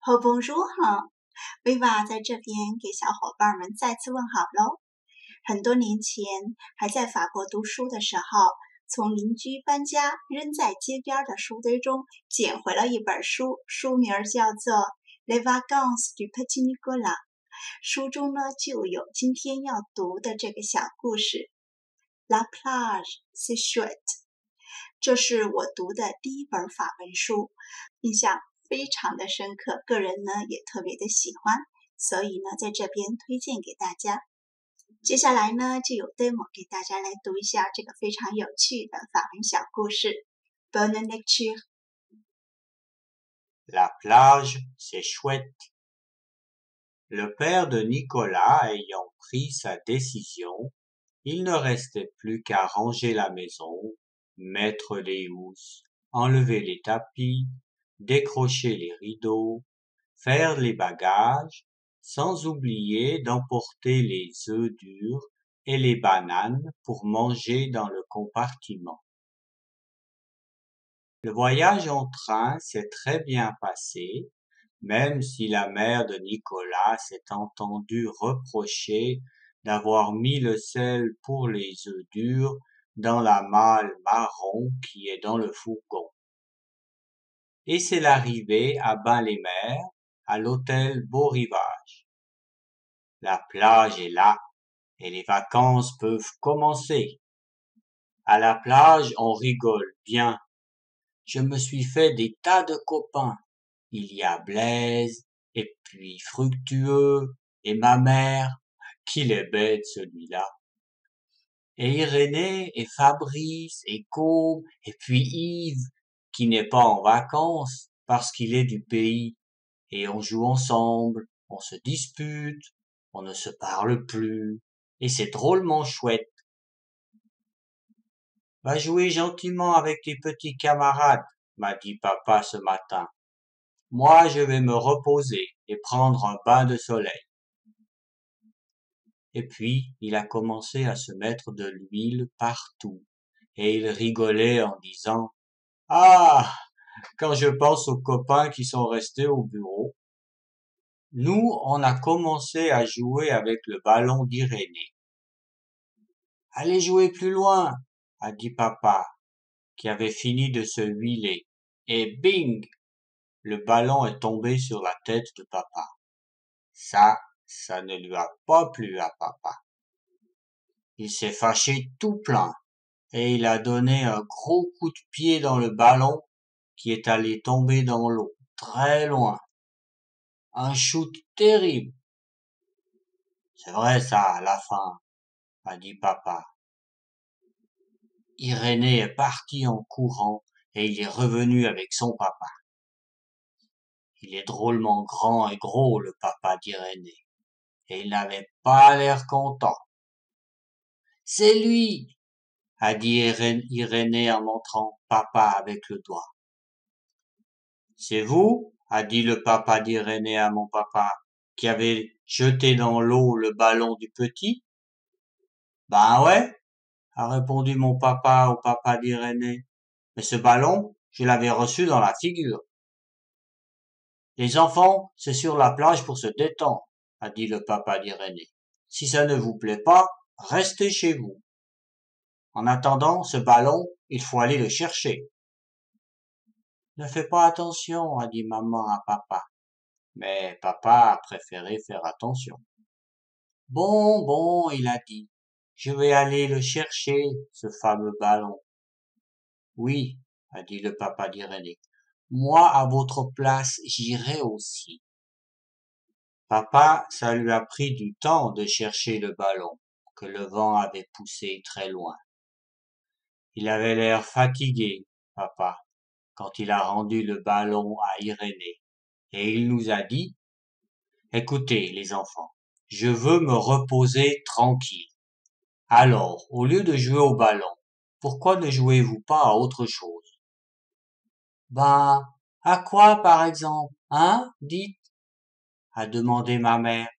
Oh bonjour 哈，薇娃在这边给小伙伴们再次问好喽。很多年前还在法国读书的时候，从邻居搬家扔在街边的书堆中捡回了一本书，书名叫做《Les Vacances du Petit Nicolas》。书中呢就有今天要读的这个小故事 La plage c'est chouette。这是我读的第一本法文书，印象非常的深刻，个人呢也特别的喜欢，所以呢在这边推荐给大家。接下来呢就由 Demo 给大家来读一下这个非常有趣的法文小故事。Bonne lecture. La plage, c'est chouette. Le père de Nicolas ayant pris sa décision, il ne restait plus qu'à ranger la maison, mettre les housses, enlever les tapis, décrocher les rideaux, faire les bagages, sans oublier d'emporter les œufs durs et les bananes pour manger dans le compartiment. Le voyage en train s'est très bien passé, même si la mère de Nicolas s'est entendue reprocher d'avoir mis le sel pour les œufs durs dans la malle marron qui est dans le fourgon. Et c'est l'arrivée à Bain-les-Mers, à l'hôtel Beau Rivage. La plage est là, et les vacances peuvent commencer. À la plage, on rigole bien. Je me suis fait des tas de copains. Il y a Blaise, et puis Fructueux, et ma mère. Qu'il est bête, celui-là. Et Irénée, et Fabrice, et Côme, et puis Yves, qui n'est pas en vacances, parce qu'il est du pays. Et on joue ensemble, on se dispute, on ne se parle plus, et c'est drôlement chouette. Va jouer gentiment avec les petits camarades, m'a dit papa ce matin. Moi, je vais me reposer et prendre un bain de soleil. Et puis, il a commencé à se mettre de l'huile partout, et il rigolait en disant « Ah, quand je pense aux copains qui sont restés au bureau. » Nous, on a commencé à jouer avec le ballon d'Irénée. « Allez jouer plus loin, » a dit papa, qui avait fini de se huiler. Et bing! Le ballon est tombé sur la tête de papa. Ça ne lui a pas plu à papa. Il s'est fâché tout plein, et il a donné un gros coup de pied dans le ballon qui est allé tomber dans l'eau, très loin. Un shoot terrible. C'est vrai ça, à la fin, a dit papa. Irénée est partie en courant et il est revenu avec son papa. Il est drôlement grand et gros, le papa d'Irénée, et il n'avait pas l'air content. C'est lui, a dit Irénée en montrant papa avec le doigt. C'est vous, a dit le papa d'Irénée à mon papa, qui avait jeté dans l'eau le ballon du petit. Ben ouais, a répondu mon papa au papa d'Irénée. Mais ce ballon, je l'avais reçu dans la figure. Les enfants, c'est sur la plage pour se détendre, a dit le papa d'Irénée. Si ça ne vous plaît pas, restez chez vous. En attendant, ce ballon, il faut aller le chercher. Ne fais pas attention, a dit maman à papa. Mais papa a préféré faire attention. Bon, il a dit. Je vais aller le chercher, ce fameux ballon. Oui, a dit le papa d'Irénée. Moi, à votre place, j'irai aussi. Papa, ça lui a pris du temps de chercher le ballon, que le vent avait poussé très loin. Il avait l'air fatigué, papa, quand il a rendu le ballon à Irénée, et il nous a dit, « Écoutez, les enfants, je veux me reposer tranquille. Alors, au lieu de jouer au ballon, pourquoi ne jouez-vous pas à autre chose? » Ben, à quoi par exemple, hein, dites, a demandé ma mère.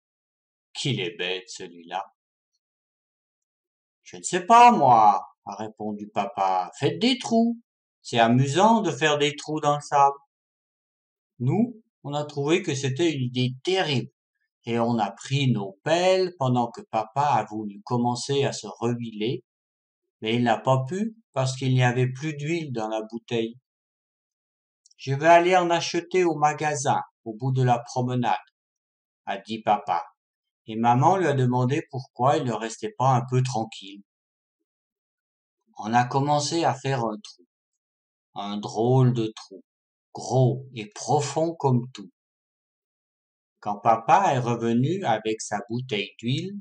Qu'il est bête celui-là. Je ne sais pas moi, a répondu papa. Faites des trous. C'est amusant de faire des trous dans le sable. Nous, On a trouvé que c'était une idée terrible et on a pris nos pelles pendant que papa a voulu commencer à se rehuiler, mais il n'a pas pu parce qu'il n'y avait plus d'huile dans la bouteille. Je vais aller en acheter au magasin au bout de la promenade, a dit papa, et maman lui a demandé pourquoi il ne restait pas un peu tranquille. On a commencé à faire un drôle de trou, gros et profond comme tout. Quand papa est revenu avec sa bouteille d'huile,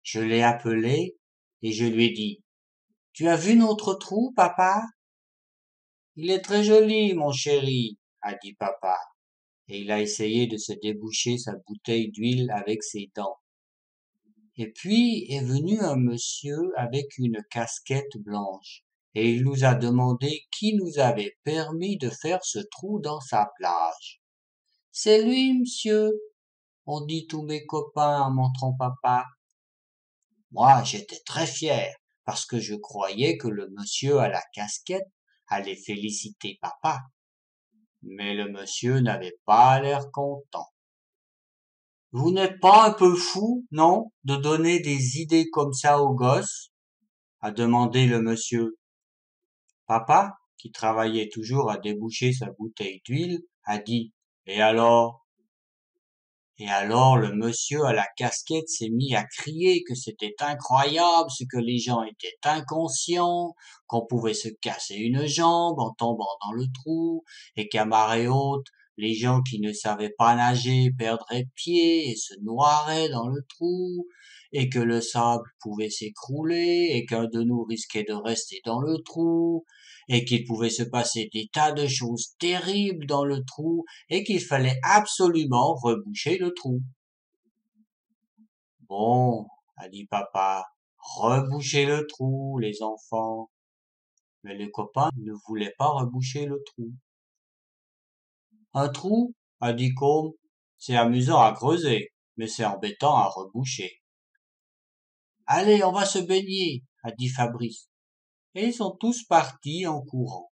je l'ai appelé et je lui ai dit, tu as vu notre trou, papa? Il est très joli, mon chéri, a dit papa, et il a essayé de se déboucher sa bouteille d'huile avec ses dents. Et puis est venu un monsieur avec une casquette blanche, et il nous a demandé qui nous avait permis de faire ce trou dans sa plage. C'est lui, monsieur, ont dit tous mes copains en montrant papa. Moi, j'étais très fier, parce que je croyais que le monsieur à la casquette allait féliciter papa. Mais le monsieur n'avait pas l'air content. Vous n'êtes pas un peu fou, non, de donner des idées comme ça aux gosses? A demandé le monsieur. Papa, qui travaillait toujours à déboucher sa bouteille d'huile, a dit, Et alors? Et alors le monsieur à la casquette s'est mis à crier que c'était incroyable, ce que les gens étaient inconscients, qu'on pouvait se casser une jambe en tombant dans le trou, et qu'à marée haute, les gens qui ne savaient pas nager perdraient pied et se noieraient dans le trou, et que le sable pouvait s'écrouler, et qu'un de nous risquait de rester dans le trou, et qu'il pouvait se passer des tas de choses terribles dans le trou, et qu'il fallait absolument reboucher le trou. Bon, a dit papa, rebouchez le trou, les enfants. Mais les copains ne voulaient pas reboucher le trou. Un trou, a dit Côme, c'est amusant à creuser, mais c'est embêtant à reboucher. Allez, on va se baigner, a dit Fabrice. Et ils sont tous partis en courant.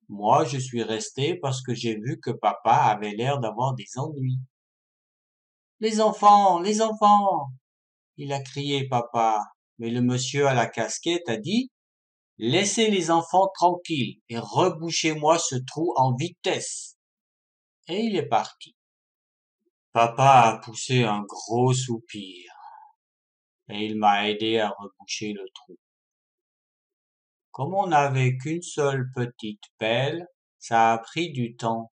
Moi, je suis resté parce que j'ai vu que papa avait l'air d'avoir des ennuis. Les enfants, il a crié papa, mais le monsieur à la casquette a dit, laissez les enfants tranquilles et rebouchez-moi ce trou en vitesse. Et il est parti. Papa a poussé un gros soupir et il m'a aidé à reboucher le trou. Comme on n'avait qu'une seule petite pelle, ça a pris du temps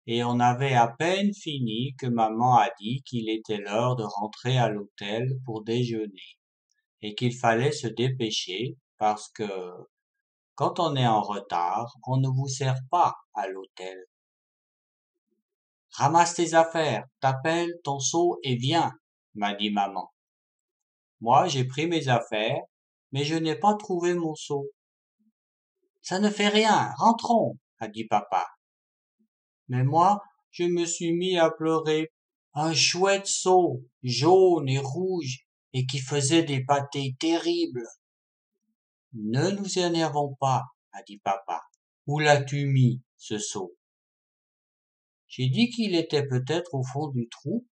et on avait à peine fini que maman a dit qu'il était l'heure de rentrer à l'hôtel pour déjeuner et qu'il fallait se dépêcher parce que quand on est en retard, on ne vous sert pas à l'hôtel. Ramasse tes affaires, ta pelle, ton seau et viens, m'a dit maman. Moi, j'ai pris mes affaires, mais je n'ai pas trouvé mon seau. Ça ne fait rien, rentrons, a dit papa. Mais moi, je me suis mis à pleurer. Un chouette seau, jaune et rouge, et qui faisait des pâtés terribles. Ne nous énervons pas, a dit papa. Où l'as-tu mis, ce seau? J'ai dit qu'il était peut-être au fond du trou,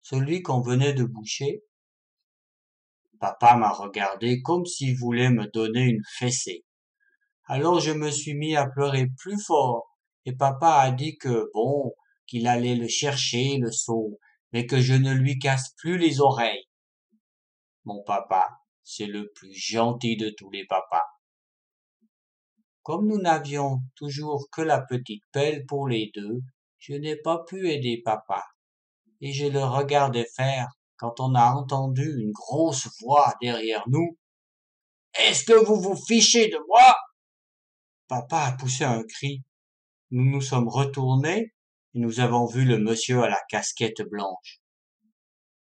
celui qu'on venait de boucher. Papa m'a regardé comme s'il voulait me donner une fessée. Alors je me suis mis à pleurer plus fort, et papa a dit que bon, qu'il allait le chercher, le seau, mais que je ne lui casse plus les oreilles. Mon papa, c'est le plus gentil de tous les papas. Comme nous n'avions toujours que la petite pelle pour les deux, je n'ai pas pu aider papa, et je le regardais faire quand on a entendu une grosse voix derrière nous. Est-ce que vous vous fichez de moi? Papa a poussé un cri. Nous nous sommes retournés et nous avons vu le monsieur à la casquette blanche.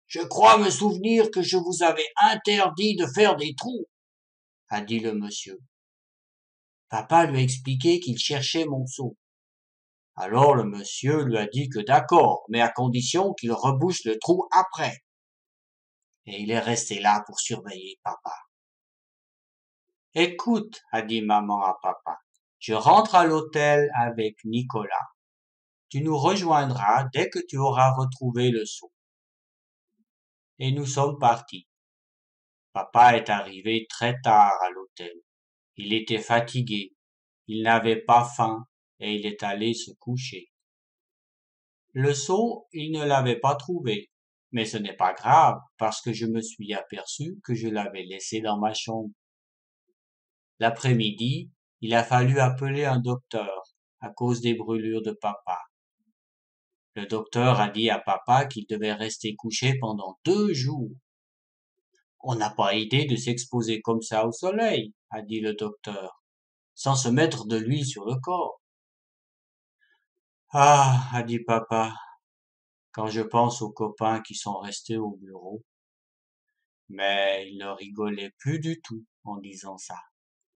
Je crois me souvenir que je vous avais interdit de faire des trous, a dit le monsieur. Papa lui a expliqué qu'il cherchait mon seau. Alors le monsieur lui a dit que d'accord, mais à condition qu'il rebouche le trou après. Et il est resté là pour surveiller papa. Écoute, a dit maman à papa, je rentre à l'hôtel avec Nicolas. Tu nous rejoindras dès que tu auras retrouvé le seau. Et nous sommes partis. Papa est arrivé très tard à l'hôtel. Il était fatigué, il n'avait pas faim et il est allé se coucher. Le seau, il ne l'avait pas trouvé, mais ce n'est pas grave parce que je me suis aperçu que je l'avais laissé dans ma chambre. L'après-midi, il a fallu appeler un docteur à cause des brûlures de papa. Le docteur a dit à papa qu'il devait rester couché pendant 2 jours. On n'a pas idée de s'exposer comme ça au soleil, a dit le docteur, sans se mettre de l'huile sur le corps. Ah, a dit papa, quand je pense aux copains qui sont restés au bureau. Mais il ne rigolait plus du tout en disant ça.